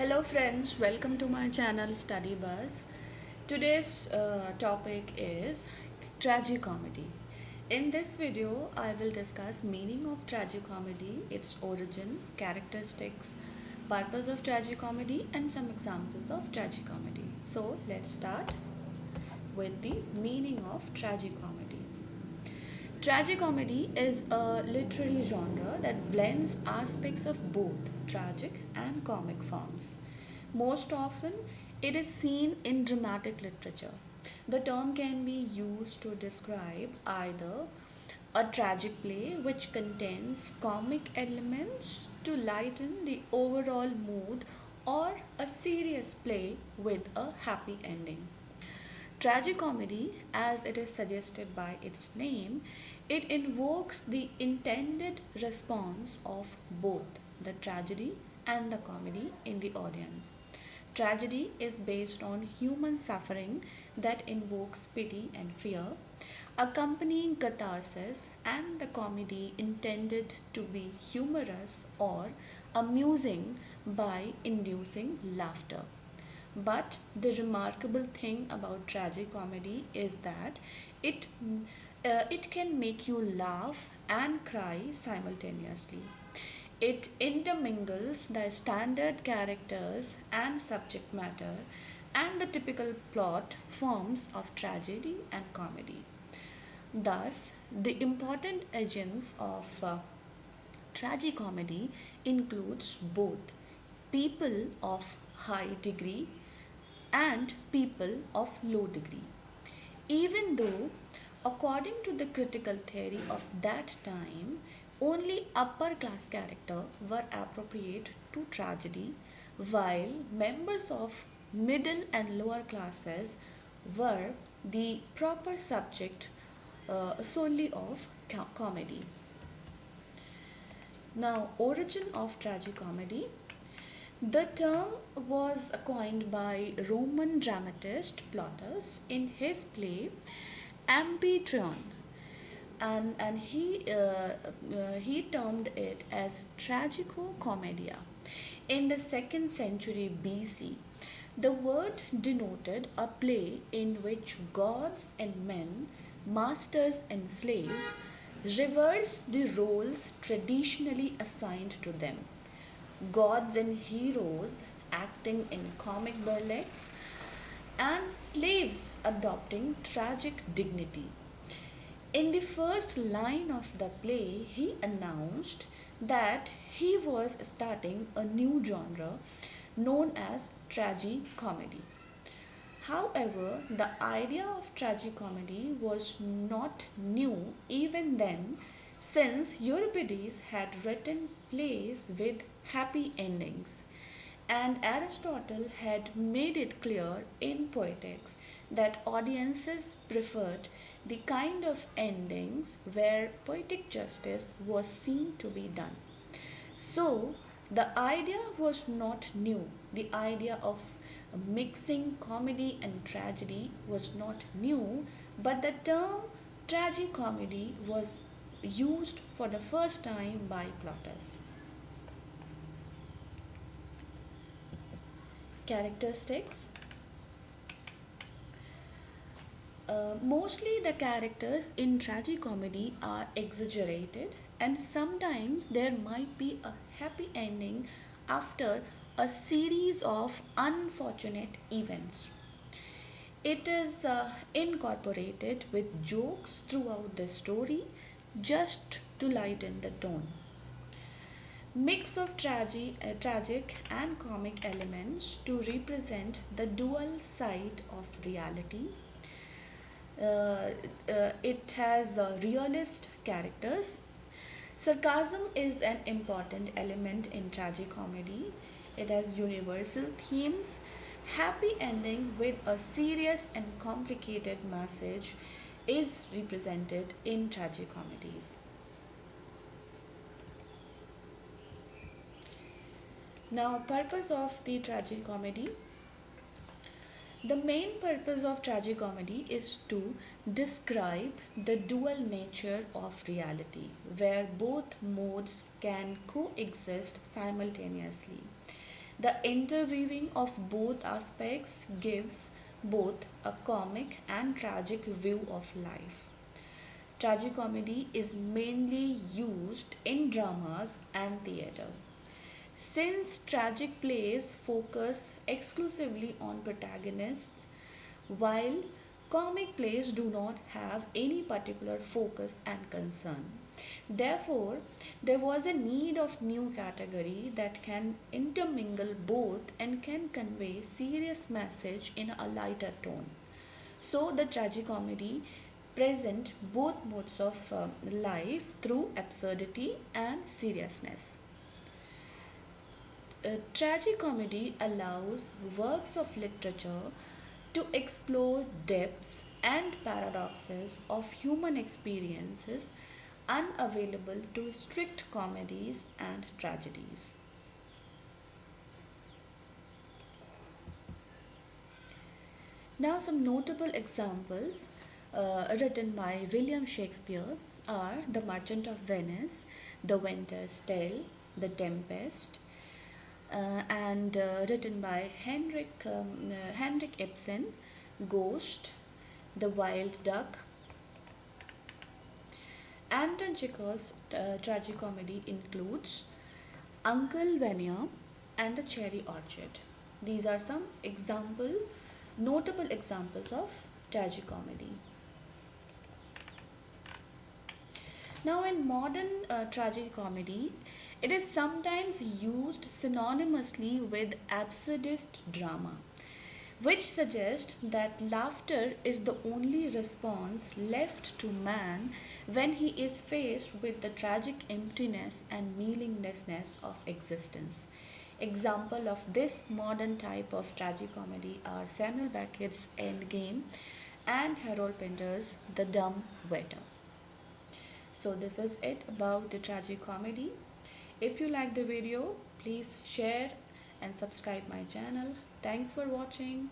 Hello friends, welcome to my channel Study Buzz. Today's topic is tragicomedy. In this video, I will discuss meaning of tragicomedy, its origin, characteristics, purpose of tragicomedy and some examples of tragicomedy. So let's start with the meaning of tragicomedy. Tragicomedy is a literary genre that blends aspects of both tragic and comic forms. Most often, it is seen in dramatic literature. The term can be used to describe either a tragic play which contains comic elements to lighten the overall mood or a serious play with a happy ending. Tragicomedy, as it is suggested by its name, it invokes the intended response of both the tragedy and the comedy in the audience. Tragedy is based on human suffering that invokes pity and fear, accompanying catharsis, and the comedy intended to be humorous or amusing by inducing laughter. But the remarkable thing about tragicomedy is that it it can make you laugh and cry simultaneously. It intermingles the standard characters and subject matter and the typical plot forms of tragedy and comedy. Thus, the important agents of tragicomedy includes both people of high degree and people of low degree. Even though, according to the critical theory of that time, only upper class characters were appropriate to tragedy, while members of middle and lower classes were the proper subject solely of comedy. Now, origin of tragicomedy. The term was coined by Roman dramatist Plautus in his play Amphitryon, and he termed it as Tragicomedia. In the 2nd century BC, the word denoted a play in which gods and men, masters and slaves, reversed the roles traditionally assigned to them. Gods and heroes acting in comic burlesques, and slaves adopting tragic dignity. In the first line of the play, he announced that he was starting a new genre known as tragicomedy. However, the idea of tragicomedy was not new even then, since Euripides had written plays with happy endings, and Aristotle had made it clear in Poetics that audiences preferred the kind of endings where poetic justice was seen to be done. So, the idea was not new. The idea of mixing comedy and tragedy was not new, but the term tragicomedy was used for the first time by Plautus. Characteristics. Mostly the characters in tragicomedy are exaggerated, and sometimes there might be a happy ending after a series of unfortunate events. It is incorporated with jokes throughout the story just to lighten the tone. Mix of tragic and comic elements to represent the dual side of reality. It has realist characters. Sarcasm is an important element in tragicomedy. It has universal themes, happy ending with a serious and complicated message is represented in tragicomedies. Now, purpose of the tragicomedy. The main purpose of tragicomedy is to describe the dual nature of reality, where both modes can coexist simultaneously. The interweaving of both aspects gives both a comic and tragic view of life. Tragicomedy is mainly used in dramas and theatre. Since tragic plays focus exclusively on protagonists, while comic plays do not have any particular focus and concern. Therefore, there was a need of new category that can intermingle both and can convey serious message in a lighter tone. So the tragicomedy present both modes of life through absurdity and seriousness. Tragicomedy allows works of literature to explore depths and paradoxes of human experiences unavailable to strict comedies and tragedies. Now, some notable examples written by William Shakespeare are The Merchant of Venice, The Winter's Tale, The Tempest, and written by Henrik Ibsen, Ghost, The Wild Duck. Anton Chekhov's tragicomedy includes Uncle Vanya and The Cherry Orchard. These are some notable examples of tragicomedy. Now, in modern tragicomedy, it is sometimes used synonymously with absurdist drama, which suggests that laughter is the only response left to man when he is faced with the tragic emptiness and meaninglessness of existence. Example of this modern type of tragicomedy are Samuel Beckett's Endgame and Harold Pinter's The Dumb Waiter. So this is it about the tragicomedy. If you like the video, please share and subscribe my channel. Thanks for watching.